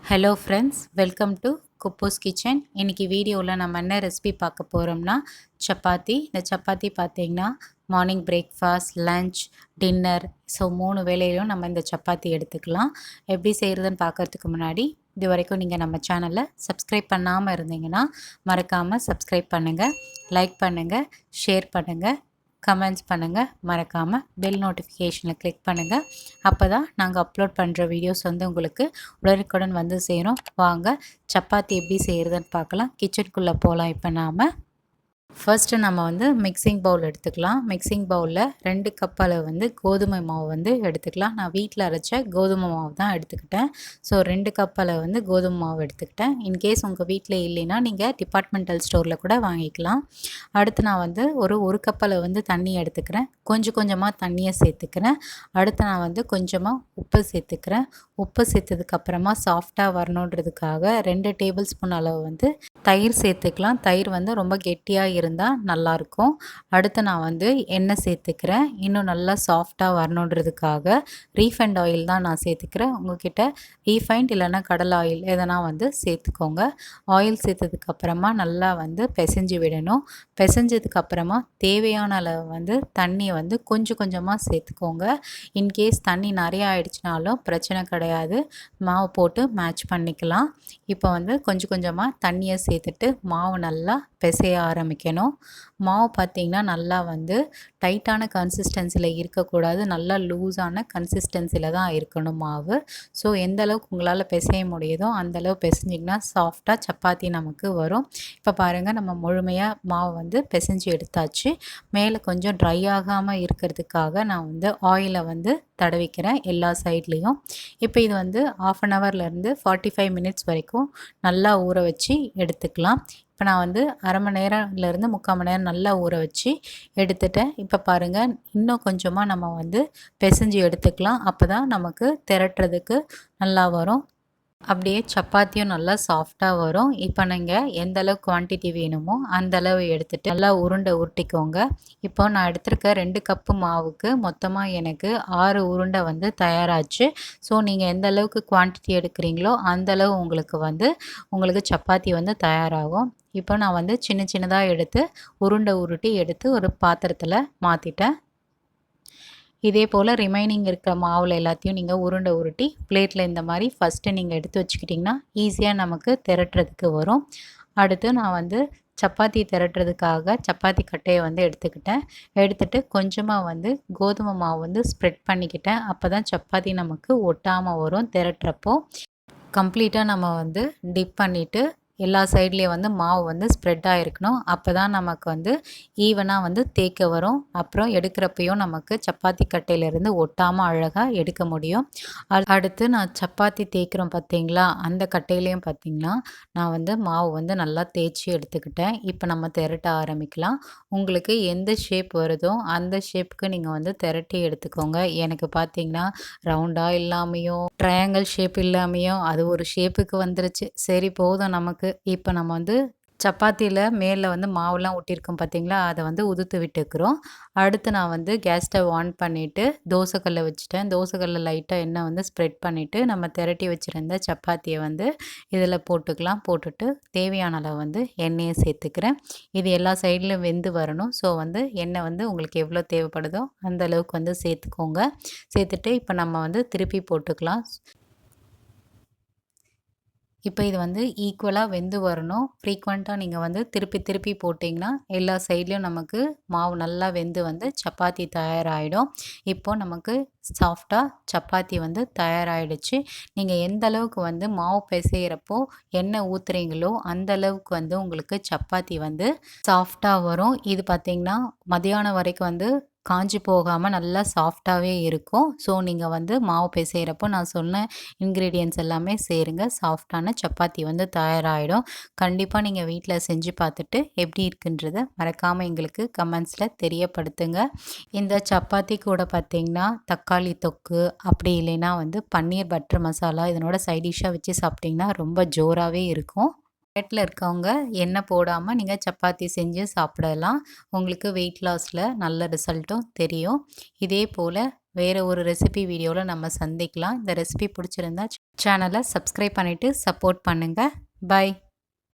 Hello friends, welcome to kuboos kitchen. இன்றைக்கி வீடியோவில் நம்ம என்ன ரெசிபி பார்க்க போகிறோம்னா சப்பாத்தி. இந்த சப்பாத்தி பார்த்திங்கன்னா morning breakfast, lunch, dinner, so 3 வேளையிலும் நம்ம இந்த சப்பாத்தி எடுத்துக்கலாம். எப்படி செய்கிறதுன்னு பார்க்குறதுக்கு முன்னாடி இது வரைக்கும் நீங்கள் நம்ம சேனலை சப்ஸ்கிரைப் பண்ணாமல் இருந்தீங்கன்னா மறக்காமல் சப்ஸ்கிரைப் பண்ணுங்கள், லைக் பண்ணுங்கள், ஷேர் பண்ணுங்கள், கமெண்ட்ஸ் பண்ணுங்கள். மறக்காமல் பெல் நோட்டிஃபிகேஷனில் கிளிக் பண்ணுங்கள். அப்போ தான் நாங்கள் அப்லோட் பண்ணுற வீடியோஸ் வந்து உங்களுக்கு உடனுக்குடன் வந்து சேரும். வாங்க சப்பாத்தி எப்படி செய்கிறதுன்னு பார்க்கலாம். கிச்சனுக்குள்ளே போகலாம். இப்போ நாம் ஃபர்ஸ்ட்டு நம்ம வந்து மிக்சிங் பவுல் எடுத்துக்கலாம். மிக்சிங் பவுலில் 2 கப் அளவு வந்து கோதுமை மாவு வந்து எடுத்துக்கலாம். நான் வீட்டில் அரைச்ச கோதுமை மாவு தான் எடுத்துக்கிட்டேன். ஸோ 2 கப் அளவு வந்து கோதுமை மாவு எடுத்துக்கிட்டேன். இன்கேஸ் உங்கள் வீட்டில் இல்லைன்னா நீங்கள் டிபார்ட்மெண்டல் ஸ்டோரில் கூட வாங்கிக்கலாம். அடுத்து நான் வந்து ஒரு கப் அளவு வந்து தண்ணி எடுத்துக்கிறேன். கொஞ்சம் கொஞ்சமாக தண்ணியை சேர்த்துக்கிறேன். அடுத்து நான் வந்து கொஞ்சமாக உப்பு சேர்த்துக்கிறேன். உப்பு சேர்த்ததுக்கப்புறமா சாஃப்டாக வரணுன்றதுக்காக 2 டேபிள் ஸ்பூன் அளவு வந்து தயிர் சேர்த்துக்கலாம். தயிர் வந்து ரொம்ப கெட்டியாக இருந்தால் நல்லாயிருக்கும். அடுத்து நான் வந்து எண்ணெய் சேர்த்துக்கிறேன். இன்னும் நல்லா சாஃப்டாக வரணுன்றதுக்காக ரீஃபைண்ட் ஆயில் தான் நான் சேர்த்துக்கிறேன். உங்கள்கிட்ட ரீஃபைண்ட் இல்லைன்னா கடலை ஆயில் எதனா வந்து சேர்த்துக்கோங்க. ஆயில் சேர்த்ததுக்கப்புறமா நல்லா வந்து பிசைஞ்சு விடணும். பிசைஞ்சதுக்கப்புறமா தேவையான அளவு வந்து தண்ணியை வந்து கொஞ்சம் கொஞ்சமாக சேர்த்துக்கோங்க. இன்கேஸ் தண்ணி நிறையா ஆயிடுச்சுனாலும் பிரச்சனை கிடையாது, மாவு போட்டு மேட்ச் பண்ணிக்கலாம். இப்போ வந்து கொஞ்சம் கொஞ்சமாக தண்ணியை சேர்த்துட்டு மாவு நல்லா பிசைய ஆரம்பிக்கணும். மாவு பார்த்திங்கன்னா நல்லா வந்து டைட்டான கன்சிஸ்டன்சியில் இருக்கக்கூடாது, நல்லா லூஸான கன்சிஸ்டன்சியில் தான் இருக்கணும் மாவு. ஸோ எந்த அளவுக்கு உங்களால் பிசைய முடியுதோ அந்தளவு பிசைஞ்சிங்கன்னா சாஃப்டாக சப்பாத்தி நமக்கு வரும். இப்போ பாருங்கள், நம்ம முழுமையாக மாவு வந்து பிசைஞ்சு எடுத்தாச்சு. மேலே கொஞ்சம் ட்ரை ஆகாமல் இருக்கிறதுக்காக நான் வந்து ஆயிலை வந்து தடவிக்கிறேன் எல்லா சைட்லேயும். இப்போ இது வந்து 1/2 ஹவர்லேருந்து 45 மினிட்ஸ் வரைக்கும் நல்லா ஊற வச்சு எடுத்துக்கலாம். இப்போ நான் வந்து அரை மணி நேரம்லேருந்து 3/4 மணி நேரம் நல்லா ஊற வச்சு எடுத்துட்டேன். இப்போ பாருங்கள், இன்னும் கொஞ்சமாக நம்ம வந்து பிசைஞ்சு எடுத்துக்கலாம். அப்போ தான் நமக்கு திரட்டுறதுக்கு நல்லா வரும். அப்படியே சப்பாத்தியும் நல்லா சாஃப்டாக வரும். இப்போ நீங்கள் எந்த அளவு குவான்டிட்டி வேணுமோ அந்த அளவு எடுத்துகிட்டு நல்லா உருண்டை உருட்டிக்கோங்க. இப்போ நான் எடுத்திருக்க 2 கப்பு மாவுக்கு மொத்தமாக எனக்கு 6 உருண்டை வந்து தயாராச்சு. ஸோ நீங்கள் எந்த அளவுக்கு குவான்டிட்டி எடுக்கிறீங்களோ அந்தளவு உங்களுக்கு சப்பாத்தி வந்து தயாராகும். இப்போ நான் வந்து சின்ன சின்னதாக எடுத்து உருண்டை உருட்டி எடுத்து ஒரு பாத்திரத்தில் மாற்றிட்டேன். இதே போல் ரிமைனிங் இருக்கிற மாவில் எல்லாத்தையும் நீங்கள் உருண்டை உருட்டி பிளேட்டில் இந்த மாதிரி ஃபஸ்ட்டு நீங்கள் எடுத்து வச்சுக்கிட்டிங்கன்னா ஈஸியாக நமக்கு திரட்டுறதுக்கு வரும். அடுத்து நான் வந்து சப்பாத்தி திரட்டுறதுக்காக சப்பாத்தி கட்டையை வந்து எடுத்துட்டு கொஞ்சமாக வந்து கோதுமை மாவு வந்து ஸ்ப்ரெட் பண்ணிக்கிட்டேன். அப்போ தான் சப்பாத்தி நமக்கு ஒட்டாமல் வரும். திரட்டுறப்போ கம்ப்ளீட்டாக நம்ம வந்து டிப் பண்ணிவிட்டு எல்லா சைட்லேயும் வந்து மாவு வந்து ஸ்ப்ரெட் ஆகிருக்கணும். அப்போ தான் நமக்கு வந்து ஈவனாக வந்து தேய்க்க வரும். அப்புறம் எடுக்கிறப்பையும் நமக்கு சப்பாத்தி கட்டையிலேருந்து ஒட்டாமல் அழகாக எடுக்க முடியும். அடுத்து நான் சப்பாத்தி தேய்க்கிறோம் பார்த்திங்களா, அந்த கட்டையிலையும் பார்த்திங்கன்னா நான் வந்து மாவு வந்து நல்லா தேய்ச்சி எடுத்துக்கிட்டேன். இப்போ நம்ம திரட்ட ஆரம்பிக்கலாம். உங்களுக்கு எந்த ஷேப் வருதோ அந்த ஷேப்புக்கு நீங்கள் வந்து திரட்டி எடுத்துக்கோங்க. எனக்கு பார்த்திங்கன்னா ரவுண்டாக இல்லாமையும் ட்ரையாங்கிள் ஷேப் இல்லாமையும் அது ஒரு ஷேப்புக்கு வந்துருச்சு. சரி போதும் நமக்கு. இப்போ நம்ம வந்து சப்பாத்தியில் மேலே வந்து மாவுலாம் ஒட்டியிருக்கோம் பார்த்திங்களா, அதை வந்து உதுத்து விட்டுக்கிறோம். அடுத்து நான் வந்து கேஸ் ஸ்டவ் ஆன் பண்ணிவிட்டு தோசைக்கல்லை வச்சுட்டேன். தோசைக்கல்லில் லைட்டாக எண்ணெய் வந்து ஸ்ப்ரெட் பண்ணிவிட்டு நம்ம திரட்டி வச்சுருந்த சப்பாத்தியை வந்து இதில் போட்டுக்கலாம். போட்டுட்டு தேவையான அளவு வந்து எண்ணெயை சேர்த்துக்கிறேன். இது எல்லா சைட்லையும் வெந்து வரணும். ஸோ வந்து எண்ணெய் வந்து உங்களுக்கு எவ்வளோ தேவைப்படுதோ அந்த அளவுக்கு வந்து சேர்த்துக்கோங்க. சேர்த்துட்டு இப்போ நம்ம வந்து திருப்பி போட்டுக்கலாம். இப்போ இது வந்து ஈக்குவலாக வெந்து வரணும். ஃப்ரீக்வெண்ட்டாக நீங்கள் வந்து திருப்பி திருப்பி போட்டிங்கன்னா எல்லா சைட்லேயும் நமக்கு மாவு நல்லா வெந்து வந்து சப்பாத்தி தயாராகிடும். இப்போது நமக்கு சாஃப்டாக சப்பாத்தி வந்து தயாராகிடுச்சு. நீங்கள் எந்த அளவுக்கு வந்து மாவு பிசைகிறப்போ எண்ணெய் ஊற்றுறீங்களோ அந்த அளவுக்கு வந்து உங்களுக்கு சப்பாத்தி வந்து சாஃப்டாக வரும். இது பார்த்திங்கன்னா மதியானம் வரைக்கும் வந்து காஞ்சி போகாமல் நல்லா சாஃப்டாகவே இருக்கும். ஸோ நீங்கள் வந்து மாவு பிசைகிறப்போ நான் சொன்ன இன்க்ரீடியன்ட்ஸ் எல்லாமே சேருங்க. சாஃப்டான சப்பாத்தி வந்து தயாராகிடும். கண்டிப்பாக நீங்கள் வீட்டில் செஞ்சு பார்த்துட்டு எப்படி இருக்குன்றதை மறக்காமல் எங்களுக்கு கமெண்ட்ஸில் தெரியப்படுத்துங்க. இந்த சப்பாத்தி கூட பார்த்திங்கன்னா தக்காளி தொக்கு, அப்படி இல்லைன்னா வந்து பன்னீர் பட்டர் மசாலா இதனோட சைட் டிஷ்ஷாக வச்சு சாப்பிட்டிங்கன்னா ரொம்ப ஜோராகவே இருக்கும். டயட்டில் இருக்கவங்க எண்ணெய் போடாமல் நீங்கள் சப்பாத்தி செஞ்சு சாப்பிடலாம். உங்களுக்கு வெயிட் லாஸில் நல்ல ரிசல்ட்டும் தெரியும். இதே போல் வேறு ஒரு ரெசிபி வீடியோவில் நம்ம சந்திக்கலாம். இந்த ரெசிபி பிடிச்சிருந்தா சேனலை சப்ஸ்கிரைப் பண்ணிவிட்டு சப்போர்ட் பண்ணுங்கள். பாய்.